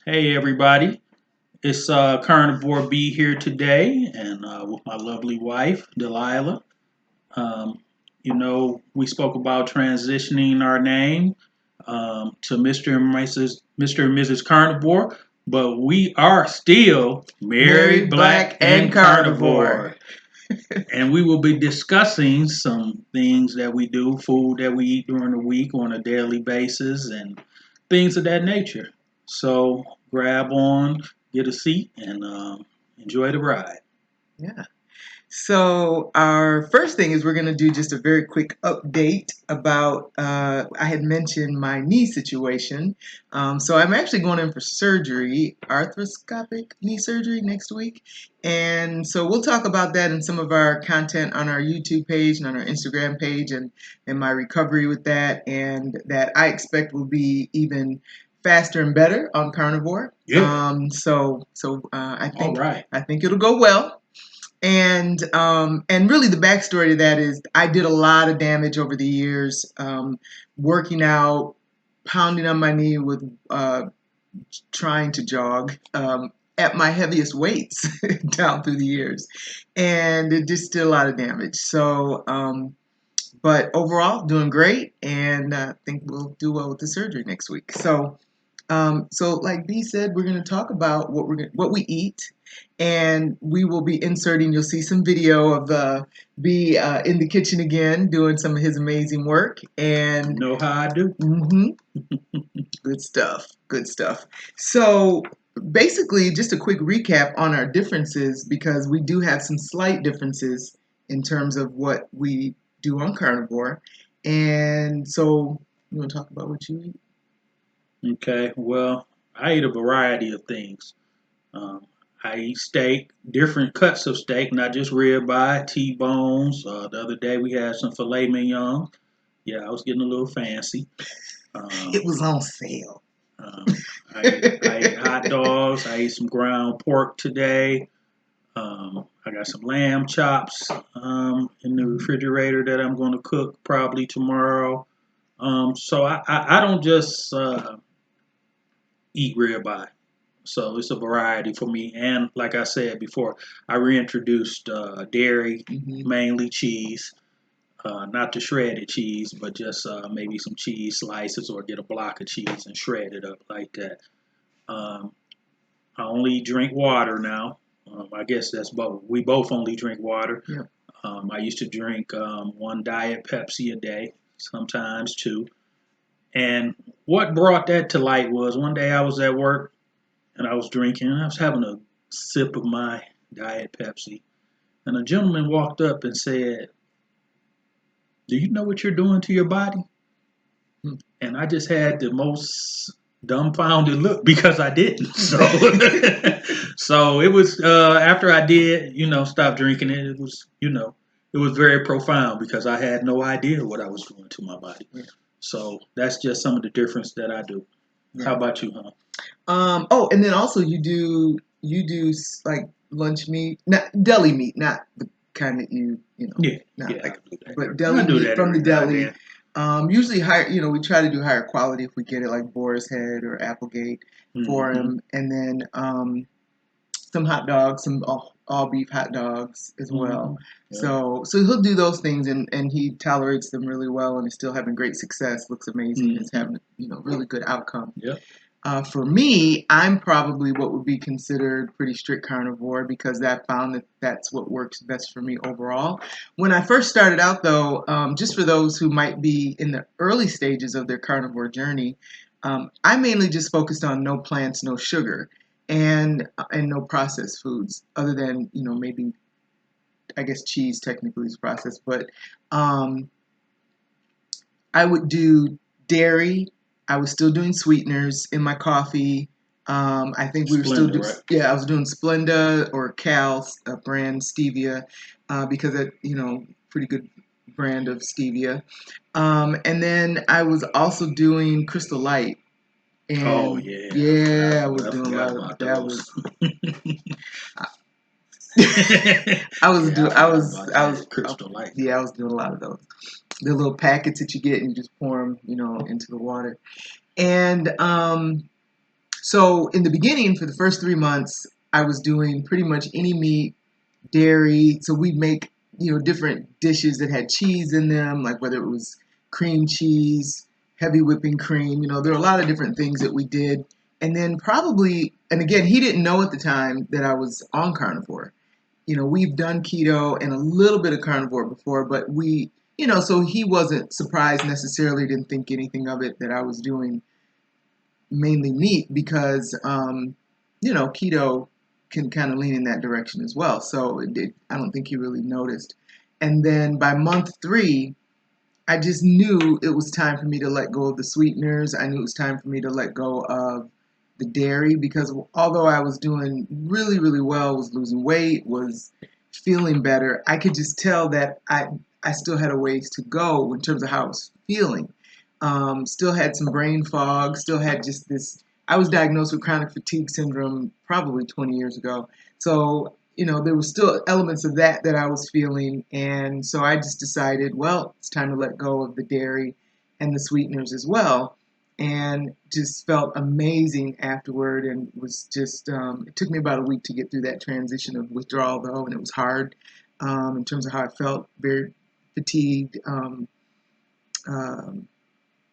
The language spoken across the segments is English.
Hey everybody, it's Carnivore B here today, and with my lovely wife Delilah. Um, we spoke about transitioning our name to Mr. and Mrs. Carnivore, but we are still married, Married, black, black, and and carnivore. carnivore, and we will be discussing some things that we do, food that we eat during the week on a daily basis, and things of that nature. So grab on, get a seat, and enjoy the ride. Yeah. So our first thing is we're going to do just a very quick update about. I had mentioned my knee situation, so I'm actually going in for surgery, arthroscopic knee surgery next week, and so we'll talk about that in some of our content on our YouTube page and on our Instagram page, and my recovery with that, and that I expect will be even faster and better on carnivore. Yeah. I All think right. I think it'll go well. And really the backstory to that is I did a lot of damage over the years, working out, pounding on my knee with trying to jog at my heaviest weights down through the years, and it just did a lot of damage. But overall, doing great, and I think we'll do well with the surgery next week. So like B said, we're going to talk about what we eat, and we will be inserting. You'll see some video of B in the kitchen again, doing some of his amazing work. You And know how I do. good stuff, good stuff. So basically, just a quick recap on our differences because we do have some slight differences in terms of what we do on carnivore. And so, you want to talk about what you eat? Okay. Well, I eat a variety of things. Um, I eat steak, different cuts of steak, not just ribeye, T-bones. The other day we had some filet mignon. Yeah, I was getting a little fancy. It Um, was on sale. I ate hot dogs. I ate some ground pork today. I got some lamb chops in the refrigerator that I'm going to cook probably tomorrow. So I don't just eat ribeye. So it's a variety for me. And like I said before, I reintroduced dairy, Mhm. mainly cheese. Not the shredded cheese, but just maybe some cheese slices or get a block of cheese and shred it up like that. Um, I only drink water now. I guess that's both. We both only drink water. Yeah. I used to drink one diet Pepsi a day, sometimes two. And what brought that to light was one day I was at work and I was drinking. And I was having a sip of my diet Pepsi, and a gentleman walked up and said, "Do you know what you're doing to your body?" Hmm. And I just had the most dumbfounded look because I didn't. So, so it was after I did, stop drinking it. It was very profound because I had no idea what I was doing to my body. Yeah. So that's just some of the difference that I do. How Yeah. about you, huh? Oh, and then also you do like lunch meat, not deli meat, not the kind that Yeah, not yeah, like, I do that. but I deli do meat that from the every now and deli. then. Usually higher, we try to do higher quality if we get it, like Boar's Head or Applegate for Hmm. him, and then some hot dogs, some all beef hot dogs as well. Hmm. Yeah. So he'll do those things, and he tolerates them really well, and is still having great success. Looks amazing. Is Hmm. having really good outcome. Yep. For me, I'm probably what would be considered pretty strict carnivore because I found that that's what works best for me overall. When I first started out, though, just for those who might be in the early stages of their carnivore journey, I mainly just focused on no plants, no sugar, and no processed foods, other than maybe I guess cheese technically is processed, but um, I would do dairy. I was still doing sweeteners in my coffee. I think we were still Splendor, doing, right? yeah, I was doing Splenda or Cal, brand stevia, because it, pretty good brand of stevia. And then I was also doing Crystal Light. Oh And yeah, yeah, I was I doing a forgot lot of about that. those. Was I was Yeah, doing, I forgot about that crystal light. yeah, I was doing a lot of those. The little packets that you get and you just pour them, into the water. And So in the beginning, for the first 3 months, I was doing pretty much any meat, dairy. So we'd make, different dishes that had cheese in them, like whether it was cream cheese, heavy whipping cream. There are a lot of different things that we did. And then probably, and again, he didn't know at the time that I was on carnivore. We've done keto and a little bit of carnivore before, but so he wasn't surprised necessarily, didn't think anything of it that I was doing mainly meat because, keto can kind of lean in that direction as well. So I don't think he really noticed. And then by month 3, I just knew it was time for me to let go of the sweeteners. I knew it was time for me to let go of the dairy because although I was doing really, really well, was losing weight, was feeling better, I could just tell that I still had a ways to go in terms of how I was feeling. Still had some brain fog, still had just this. I was diagnosed with chronic fatigue syndrome probably 20 years ago. So, there were still elements of that I was feeling. And so I just decided, well, it's time to let go of the dairy and the sweeteners as well. And just felt amazing afterward. And was just, it took me about a week to get through that transition of withdrawal, though. And it was hard in terms of how I felt, very fatigued. Um,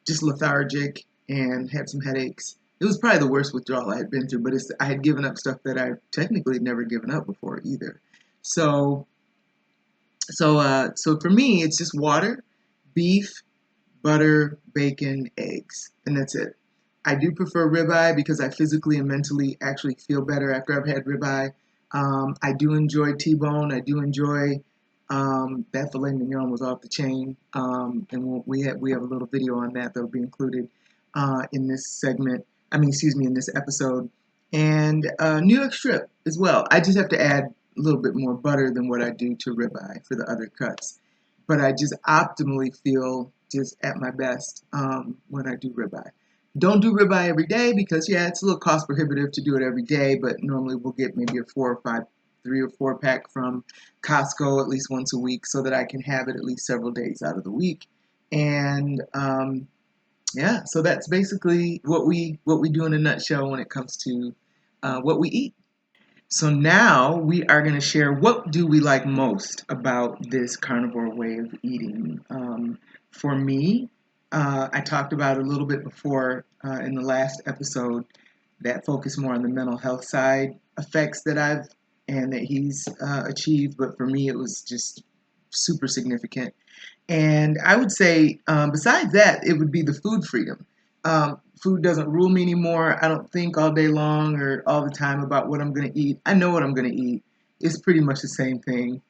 just lethargic and had some headaches. It was probably the worst withdrawal I had been through, but I had given up stuff that I technically had never given up before either. So, so for me, it's just water, beef, butter, bacon, eggs, and that's it. I do prefer ribeye because I physically and mentally actually feel better after I've had ribeye. I do enjoy T-bone. I do enjoy that filet mignon was off the chain, and we have a little video on that that'll be included in this segment. I mean, excuse me, in this episode, and New York strip as well. I just have to add a little bit more butter than what I do to ribeye for the other cuts, but I just optimally feel just at my best when I do ribeye. Don't do ribeye every day because it's a little cost prohibitive to do it every day, but normally we'll get maybe a 3 or 4 pack from Costco at least once a week so that I can have it at least several days out of the week. And so that's basically what we do in a nutshell when it comes to what we eat. So now we are going to share what do we like most about this carnivore way of eating. For me, I talked about a little bit before in the last episode that focused more on the mental health side effects that I've and that he's achieved. But for me, it was just super significant. And I would say, besides that, it would be the food freedom. Food doesn't rule me anymore. I don't think all day long or all the time about what I'm going to eat. I know what I'm going to eat. It's pretty much the same thing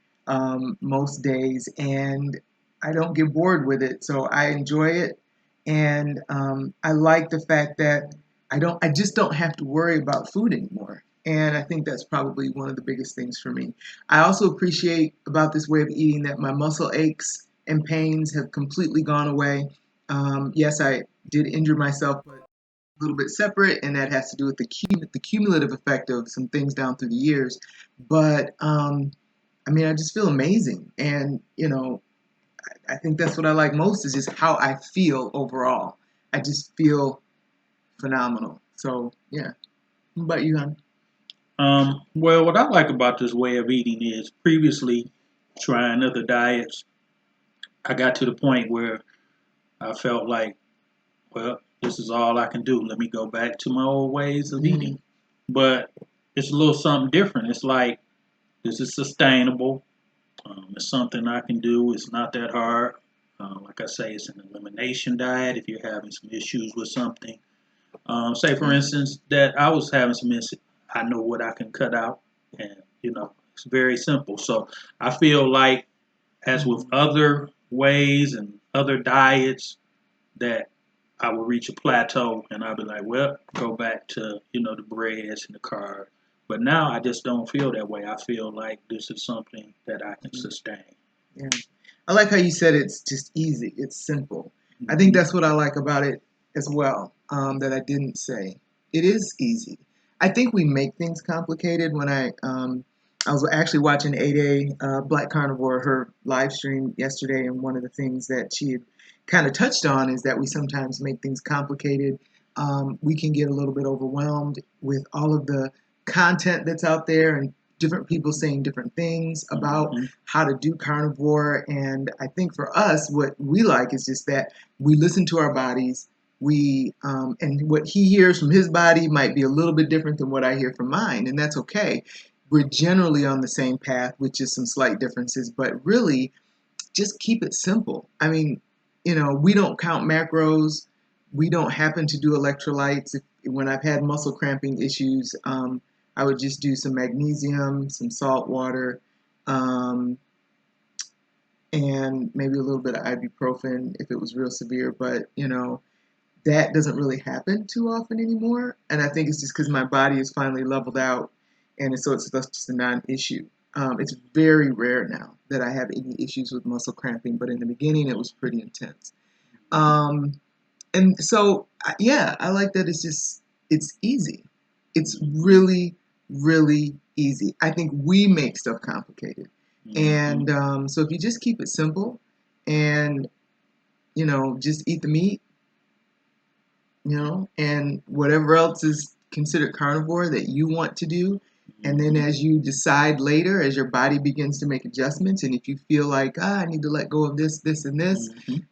most days, and I don't get bored with it. So I enjoy it, and I like the fact that I just don't have to worry about food anymore. And I think that's probably one of the biggest things for me. I also appreciate about this way of eating that my muscle aches and pains have completely gone away. Yes, I did injure myself, but a little bit separate, and that has to do with the cumulative effect of some things down through the years. But I mean, I just feel amazing, and I think that's what I like most is just how I feel overall. I just feel phenomenal. So yeah. What about you, hon? Well, what I like about this way of eating is previously trying other diets, I got to the point where I felt like, well, this is all I can do. Let me go back to my old ways of Mm, eating. But it's a little something different. It's like this is sustainable. It's something I can do. It's not that hard. Like I say, it's an elimination diet if you're having some issues with something. Say, for yeah. instance, that I was having some issues. I know what I can cut out, and it's very simple. So I feel like, as with Mm, other ways and other diets, that I will reach a plateau and I'll be like, well, go back to, the breads and the carbs. But now I just don't feel that way. I feel like this is something that I can mm, sustain. yeah. I like how you said it's just easy. It's simple. I think Hmm. that's what I like about it as well. That I didn't say. It is easy. I think we make things complicated. When I was actually watching A Black Carnivore, her live stream yesterday, and one of the things that she had kind of touched on is that we sometimes make things complicated we can get a little bit overwhelmed with all of the content that's out there and different people saying different things about how to do carnivore. And I think for us, what we like is just that we listen to our bodies. And what he hears from his body might be a little bit different than what I hear from mine, and that's okay. We're generally on the same path, with just some slight differences, but really just keep it simple. I mean, we don't count macros. We don't happen to do electrolytes. When I've had muscle cramping issues, I would just do some magnesium, some salt water, and maybe a little bit of ibuprofen if it was real severe. But, that doesn't really happen too often anymore. And I think it's just because my body is finally leveled out, and so that's just a non-issue. It's very rare now that I have any issues with muscle cramping, but in the beginning it was pretty intense. And so, yeah, I like that it's easy. It's really, really easy. I think we make stuff complicated. And so if you just keep it simple and, just eat the meat, and whatever else is considered carnivore that you want to do. And then as you decide later, as your body begins to make adjustments, and if you feel like, I need to let go of this, this, and this,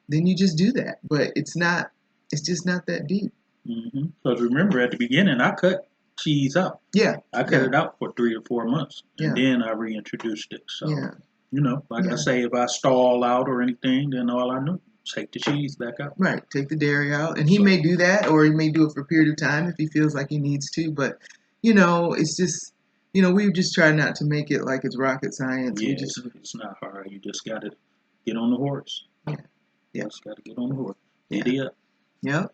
then you just do that. But it's just not that deep. Because remember, at the beginning, I cut cheese out. Yeah. I cut it out for 3 or 4 months. And Yeah. then I reintroduced it. So, Yeah. I say, if I stall out or anything, then all I know, take the cheese back out. Right. Take the dairy out. And he may do that, or he may do it for a period of time if he feels like he needs to. But, it's just, we just try not to make it like it's rocket science. Yeah, it's not hard. You just got to get on the horse. Yeah. You just got to get on the horse. Giddy up. Yep.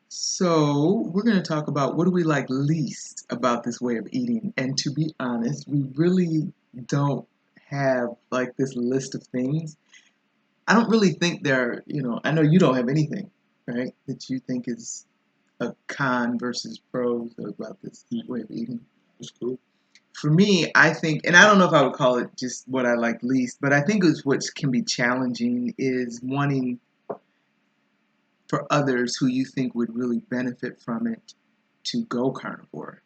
So we're going to talk about what do we like least about this way of eating. And to be honest, we really don't have like this list of things. I don't really think there are, I know you don't have anything, right, that you think is a con versus pros about this way of eating. That's cool. For me, I think, and I don't know if I would call it just what I like least, but I think it's what can be challenging is wanting for others who you think would really benefit from it to go carnivore.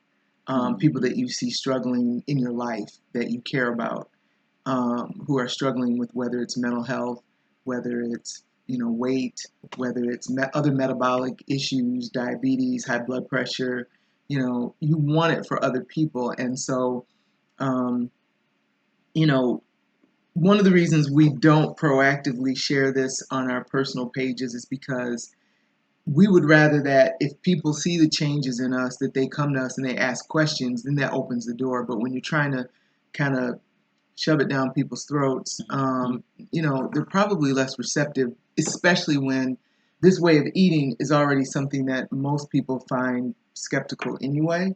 People that you see struggling in your life that you care about, who are struggling with whether it's mental health, whether it's weight, whether it's other metabolic issues, diabetes, high blood pressure. You want it for other people, and so one of the reasons we don't proactively share this on our personal pages is because we would rather that if people see the changes in us, that they come to us and they ask questions, then that opens the door. But when you're trying to kind of shove it down people's throats, they're probably less receptive, especially when this way of eating is already something that most people find skeptical anyway.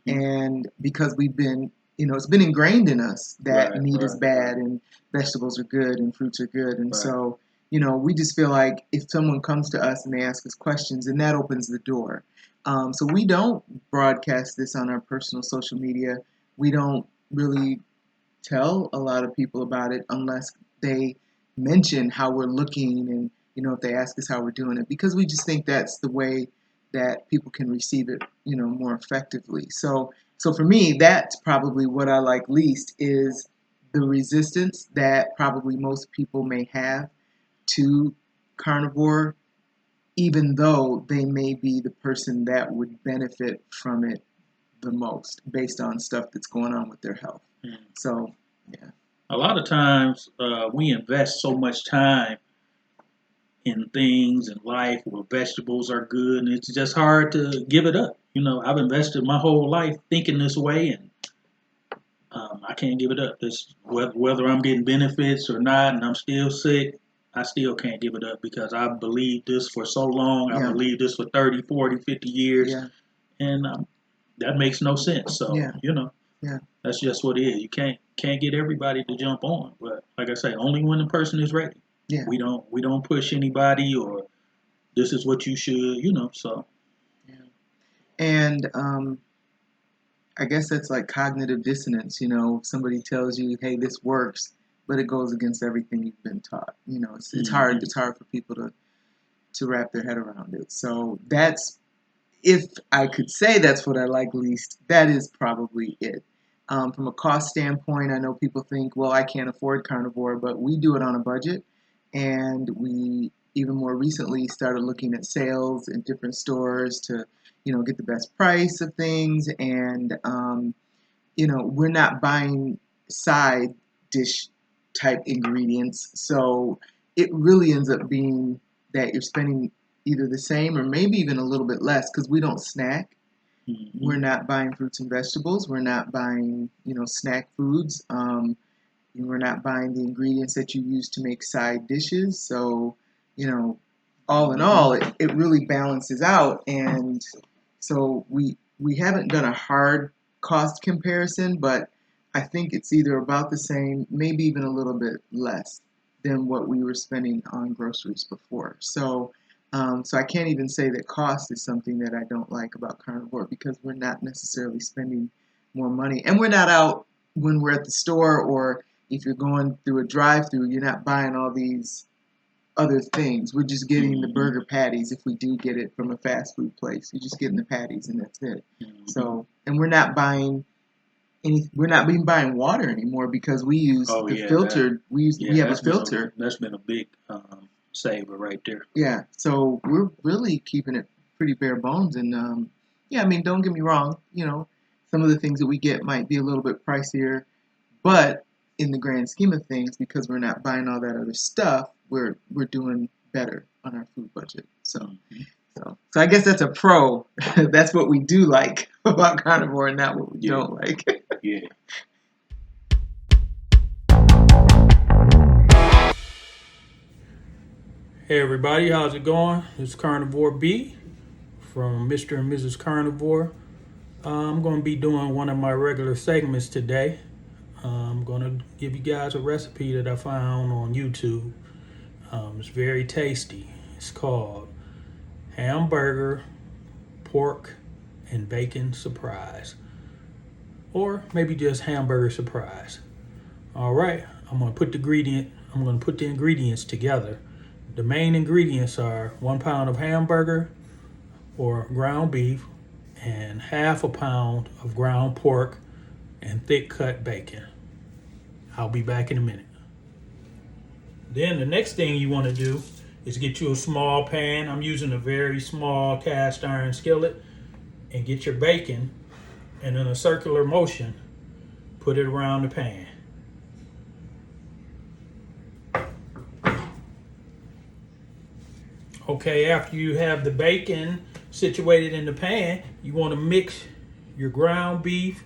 And because we've been, it's been ingrained in us that meat is bad and vegetables are good and fruits are good. And so, we just feel like if someone comes to us and they ask us questions, then that opens the door. So we don't broadcast this on our personal social media. We don't really tell a lot of people about it unless they mention how we're looking and, if they ask us how we're doing it, because we just think that's the way that people can receive it, more effectively. So for me, that's probably what I like least is the resistance that probably most people may have to carnivore, even though they may be the person that would benefit from it the most based on stuff that's going on with their health. So, yeah. A lot of times we invest so much time in things in life where vegetables are good, and it's just hard to give it up. I've invested my whole life thinking this way, and I can't give it up. Whether I'm getting benefits or not, and I'm still sick, I still can't give it up because I believed this for so long. I believed this for 30, 40, 50 years, and that makes no sense. So, that's just what it is. You can't get everybody to jump on, but like I say, only when the person is ready. Yeah. We don't push anybody or this is what you should, so. Yeah. And I guess that's like cognitive dissonance, somebody tells you, hey, this works, but it goes against everything you've been taught. It's hard for people to wrap their head around it. So that's, if I could say that's what I like least, that is probably it. From a cost standpoint, I know people think, well, I can't afford carnivore, but we do it on a budget. And we even more recently started looking at sales in different stores to, get the best price of things. And, we're not buying side dish type ingredients. So it really ends up being that you're spending either the same or maybe even a little bit less because we don't snack. Mm-hmm. We're not buying fruits and vegetables. We're not buying, snack foods. We're not buying the ingredients that you use to make side dishes. So, all in all, it really balances out. And so we haven't done a hard cost comparison, but I think it's either about the same, maybe even a little bit less than what we were spending on groceries before. So I can't even say that cost is something that I don't like about carnivore because we're not necessarily spending more money. And we're not out when we're at the store, or if you're going through a drive-through, you're not buying all these other things. We're just getting the burger patties if we do get it from a fast food place. You're just getting the patties and that's it. So, and we're not buying even buying water anymore because we use filtered. We have a filter. That's been a big saver right there. Yeah, so we're really keeping it pretty bare bones. And I mean, don't get me wrong. Some of the things that we get might be a little bit pricier, but in the grand scheme of things, because we're not buying all that other stuff, we're doing better on our food budget. So I guess that's a pro. That's what we do like about carnivore, and not what we don't like. Yeah. Hey everybody, how's it going? It's Carnivore B from Mr. and Mrs. Carnivore. I'm going to be doing one of my regular segments today. I'm going to give you guys a recipe that I found on YouTube. It's very tasty. It's called Hamburger, Pork, and Bacon Surprise. Or maybe just Hamburger Surprise. All right, I'm going to put the ingredients together. The main ingredients are 1 pound of hamburger or ground beef and half a pound of ground pork and thick cut bacon. I'll be back in a minute. Then the next thing you want to do is get you a small pan. I'm using a very small cast iron skillet, and get your bacon, and in a circular motion, put it around the pan. Okay, after you have the bacon situated in the pan, you want to mix your ground beef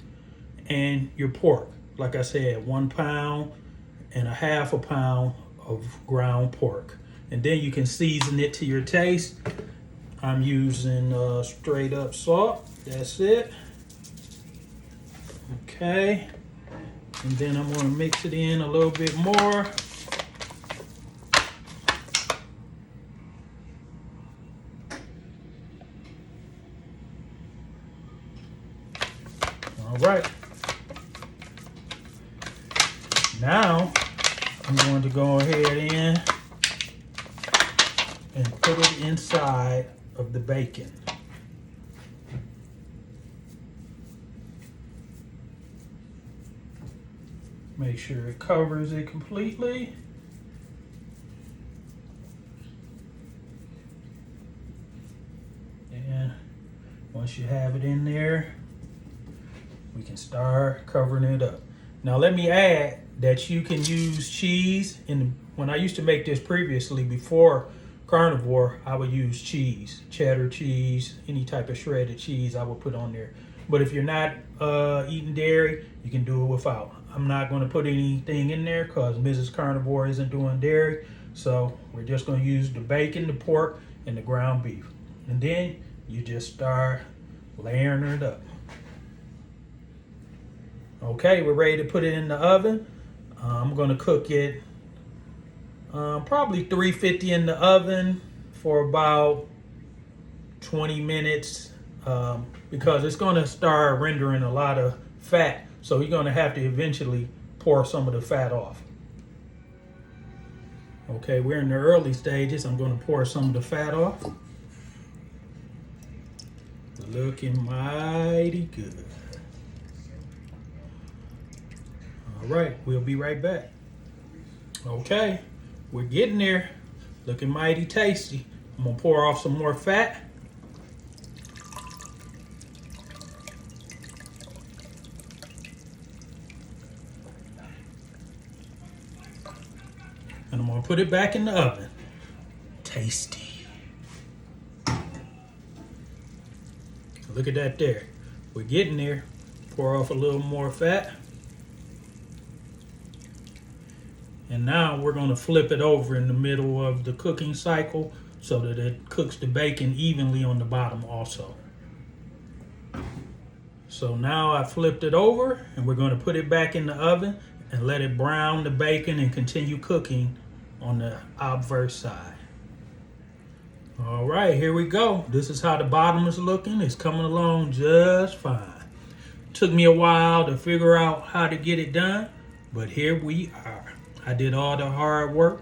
and your pork. Like I said, 1 pound and a half a pound of ground pork. And then you can season it to your taste. I'm using straight up salt. That's it. Okay. And then I'm going to mix it in a little bit more. All right. Now I'm going to go ahead and put it inside of the bacon. Make sure it covers it completely. And once you have it in there, we can start covering it up. Now let me add that you can use cheese. When I used to make this previously before carnivore, I would use cheese, cheddar cheese, any type of shredded cheese I would put on there. But if you're not eating dairy, you can do it without. I'm not going to put anything in there because Mrs. Carnivore isn't doing dairy. So we're just going to use the bacon, the pork, and the ground beef. And then you just start layering it up. Okay, we're ready to put it in the oven. I'm going to cook it probably 350 in the oven for about 20 minutes because it's going to start rendering a lot of fat. So you're going to have to eventually pour some of the fat off. Okay, we're in the early stages. I'm going to pour some of the fat off. Looking mighty good. All right, we'll be right back. Okay, we're getting there. Looking mighty tasty. I'm going to pour off some more fat. And I'm going to put it back in the oven. Tasty. Look at that there. We're getting there. Pour off a little more fat. And now we're going to flip it over in the middle of the cooking cycle so that it cooks the bacon evenly on the bottom also. So now I flipped it over and we're going to put it back in the oven and let it brown the bacon and continue cooking on the obverse side. All right, here we go. This is how the bottom is looking. It's coming along just fine. Took me a while to figure out how to get it done, but here we are. I did all the hard work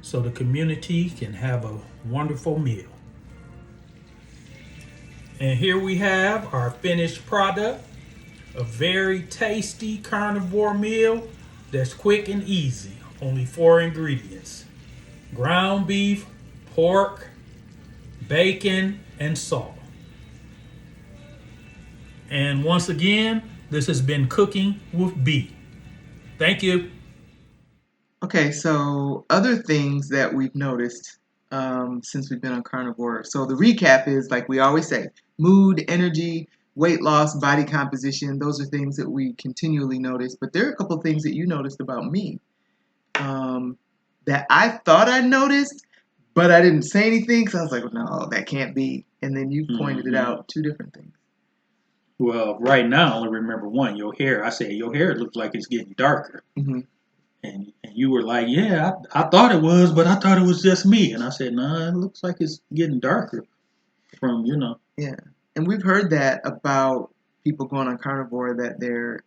so the community can have a wonderful meal. And here we have our finished product, a very tasty carnivore meal that's quick and easy. Only 4 ingredients: ground beef, pork, bacon, and salt. And once again, this has been Cooking with B. Thank you. Okay, so other things that we've noticed since we've been on carnivore. So the recap is, like we always say, mood, energy, weight loss, body composition. Those are things that we continually notice. But there are a couple things that you noticed about me that I thought I noticed, but I didn't say anything because I was like, no, that can't be. And then you pointed it out, 2 different things. Well, right now, I only remember one, your hair. I said, your hair looks like it's getting darker. Mm-hmm. And you were like, yeah, I thought it was, but I thought it was just me. And I said, no, it looks like it's getting darker from. Yeah. And we've heard that about people going on carnivore, that their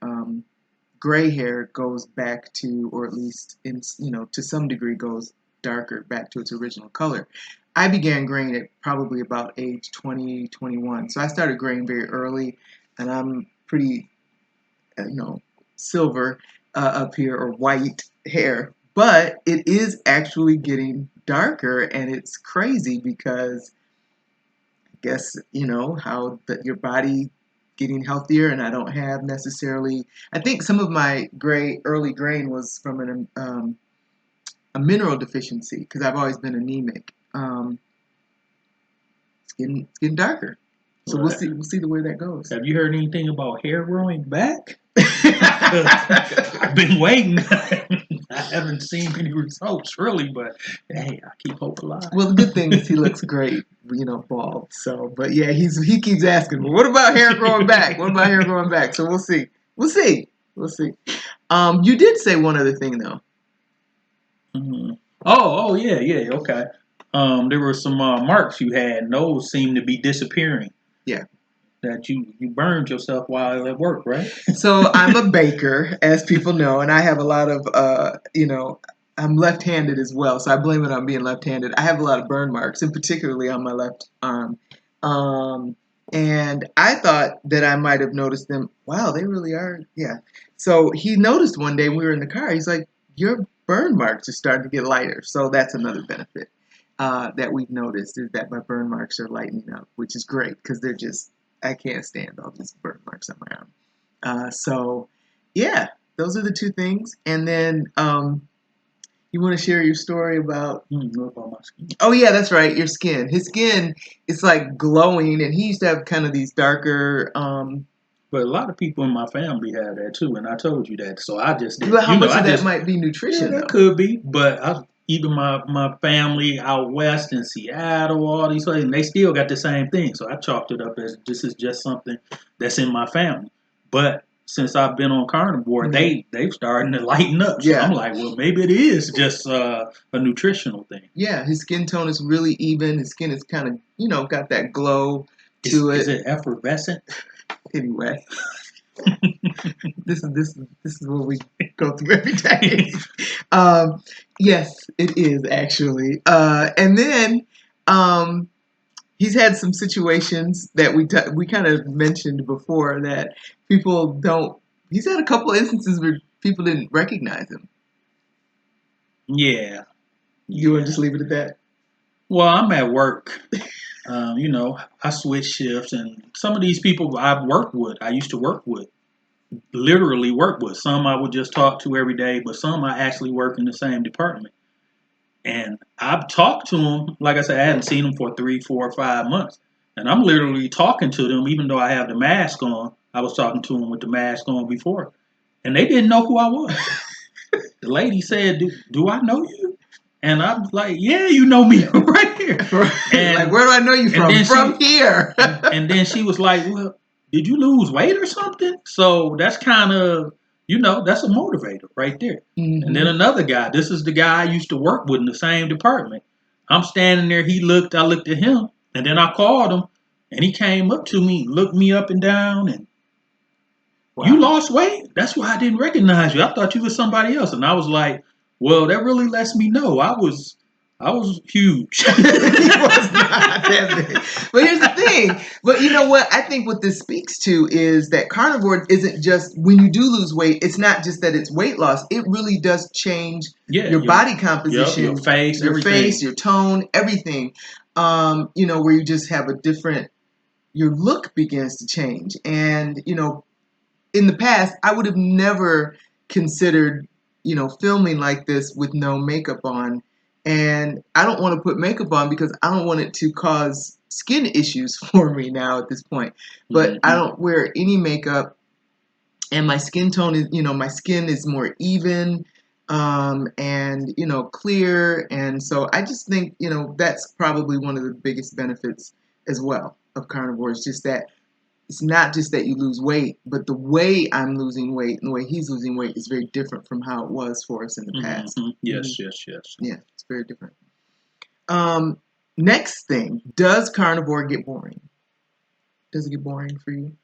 gray hair goes back to, or at least to some degree goes darker, back to its original color. I began graying at probably about age 20, 21. So I started graying very early, and I'm pretty, silver up here, or white hair. But it is actually getting darker, and it's crazy because I guess, how that your body getting healthier, and I don't have necessarily, I think some of my early graying was from a mineral deficiency, because I've always been anemic. It's getting darker. So Right. we'll see the way that goes. Have you heard anything about hair growing back? I've been waiting. I haven't seen any results really, but hey, I keep hope alive. Well, the good thing is he looks great, bald. So, but yeah, he keeps asking, well, what about hair growing back? What about hair growing back? So we'll see. You did say one other thing though. Mm-hmm. Oh yeah, okay. There were some marks you had, and those seem to be disappearing. Yeah. That you burned yourself while at work, right? So I'm a baker, as people know, and I have a lot of, I'm left-handed as well, so I blame it on being left-handed. I have a lot of burn marks, and particularly on my left arm. And I thought that I might have noticed them. Wow, they really are. Yeah. So he noticed one day we were in the car. He's like, your burn marks are starting to get lighter. So that's another benefit that we've noticed, is that my burn marks are lightening up, which is great because they're just, I can't stand all these burn marks on my arm. So, yeah, those are the 2 things. And then you want to share your story about... about my skin. Oh, yeah, that's right, your skin. His skin is like glowing, and he used to have kind of these darker... But a lot of people in my family have that too, and I told you that. So I just did. Well, how much of that might be nutrition, that could be, but even my family out west in Seattle, all these places, and they still got the same thing. So I chalked it up as this is just something that's in my family. But since I've been on carnivore, they've starting to lighten up. So I'm like, well, maybe it is just a nutritional thing. Yeah, his skin tone is really even. His skin is kind of, got that glow to it. Is it effervescent? Anyway. This is what we go through every day. Yes, it is actually. And then um, he's had some situations that we kind of mentioned before that people don't. He's had a couple of instances where people didn't recognize him. Yeah. You want Yeah. to just leave it at that? Well, I'm at work. I switch shifts, and some of these people I've worked with, I used to work with, literally work with. Some I would just talk to every day, but some I actually work in the same department. And I've talked to them, like I said, I hadn't seen them for 3, 4, 5 months. And I'm literally talking to them, even though I have the mask on. I was talking to them with the mask on before. And they didn't know who I was. The lady said, do I know you? And I'm like, yeah, you know me right here. And like, where do I know you from? From here. and then she was like, well, did you lose weight or something? So that's kind of, that's a motivator right there. Mm-hmm. And then another guy, this is the guy I used to work with in the same department. I'm standing there, I looked at him, and then I called him, and he came up to me, looked me up and down, and Wow. you lost weight? That's why I didn't recognize you. I thought you was somebody else. And I was like, well, that really lets me know I was huge. He was not that big. But here's the thing. But you know what? I think what this speaks to is that carnivore isn't just when you do lose weight, it's not just that it's weight loss. It really does change your body composition, your face, your tone, everything. Where you just have a different, your look begins to change. And, in the past, I would have never considered, filming like this with no makeup on. And I don't want to put makeup on because I don't want it to cause skin issues for me now at this point. But I don't wear any makeup, and my skin tone is, my skin is more even, and, clear. And so I just think, that's probably one of the biggest benefits as well of carnivore. It's just that it's not just that you lose weight, but the way I'm losing weight and the way he's losing weight is very different from how it was for us in the past. Yes. Yeah, it's very different. Next thing, does carnivore get boring? Does it get boring for you?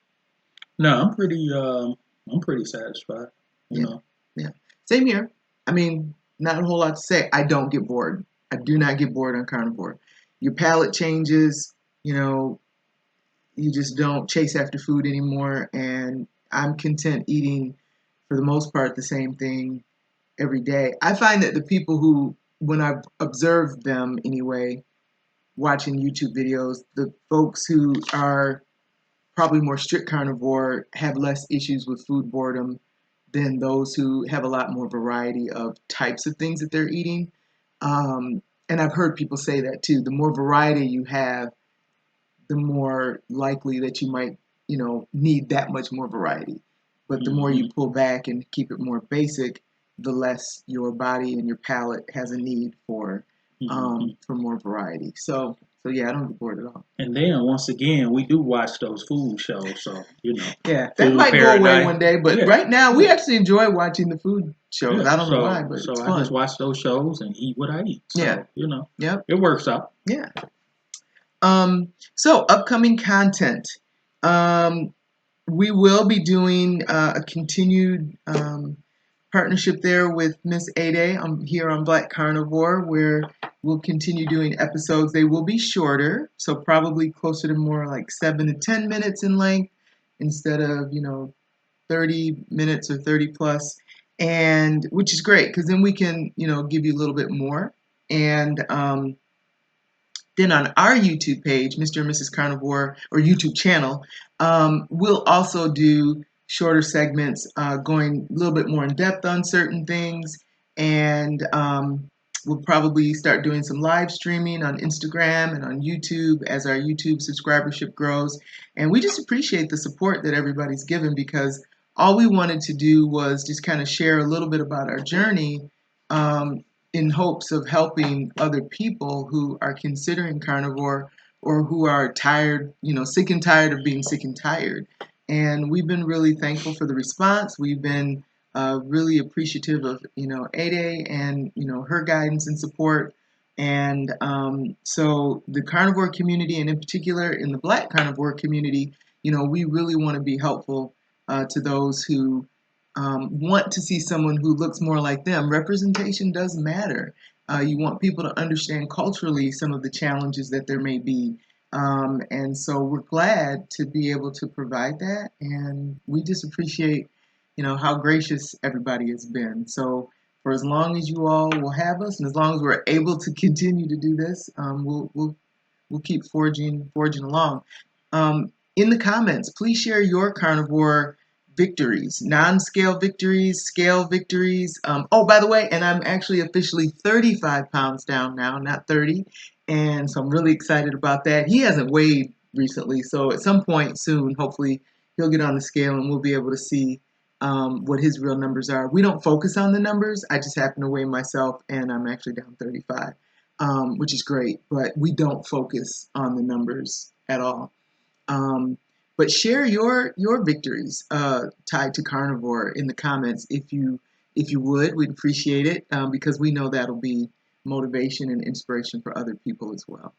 No, I'm pretty satisfied. You know. Yeah. Same here. I mean, not a whole lot to say. I don't get bored. I do not get bored on carnivore. Your palate changes, you just don't chase after food anymore, and I'm content eating, for the most part, the same thing every day. I find that the people who, when I've observed them anyway, watching YouTube videos, the folks who are probably more strict carnivore have less issues with food boredom than those who have a lot more variety of types of things that they're eating. And I've heard people say that too. The more variety you have, the more likely that you might, need that much more variety. But the more you pull back and keep it more basic, the less your body and your palate has a need for more variety. So yeah, I don't get bored at all. And then once again, we do watch those food shows, so Yeah, that might go away one day, but right now we actually enjoy watching the food shows. I don't know why, but it's fun. I just watch those shows and eat what I eat. So, it works out. Yeah. So upcoming content. We will be doing a continued partnership there with Miss Ade here on Black Carnivore, where we'll continue doing episodes. They will be shorter, so probably closer to more like 7 to 10 minutes in length instead of 30 minutes or 30 plus, and which is great because then we can give you a little bit more. And then on our YouTube page, Mr. and Mrs. Carnivore, or YouTube channel, we'll also do shorter segments going a little bit more in depth on certain things. And we'll probably start doing some live streaming on Instagram and on YouTube as our YouTube subscribership grows. And we just appreciate the support that everybody's given, because all we wanted to do was just kind of share a little bit about our journey, in hopes of helping other people who are considering carnivore or who are tired, sick and tired of being sick and tired. And we've been really thankful for the response. We've been really appreciative of, Ade and, her guidance and support. And so the carnivore community, and in particular in the Black carnivore community, we really want to be helpful to those who want to see someone who looks more like them. Representation does matter. You want people to understand culturally some of the challenges that there may be. And so we're glad to be able to provide that. And we just appreciate, how gracious everybody has been. So for as long as you all will have us, and as long as we're able to continue to do this, we'll keep forging along. In the comments, please share your carnivore victories, non-scale victories, scale victories. Oh, by the way, and I'm actually officially 35 pounds down now, not 30. And so I'm really excited about that. He hasn't weighed recently, so at some point soon, hopefully, he'll get on the scale and we'll be able to see what his real numbers are. We don't focus on the numbers. I just happen to weigh myself, and I'm actually down 35, which is great. But we don't focus on the numbers at all. But share your victories tied to carnivore in the comments if you would. We'd appreciate it because we know that'll be motivation and inspiration for other people as well.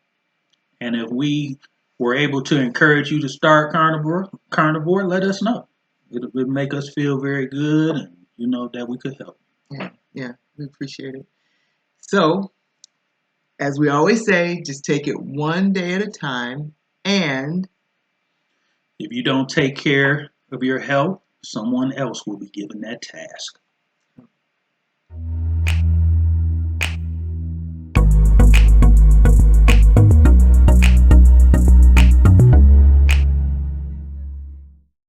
And if we were able to encourage you to start carnivore, let us know. It would make us feel very good, and that we could help. Yeah, we appreciate it. So, as we always say, just take it one day at a time. And if you don't take care of your health, someone else will be given that task.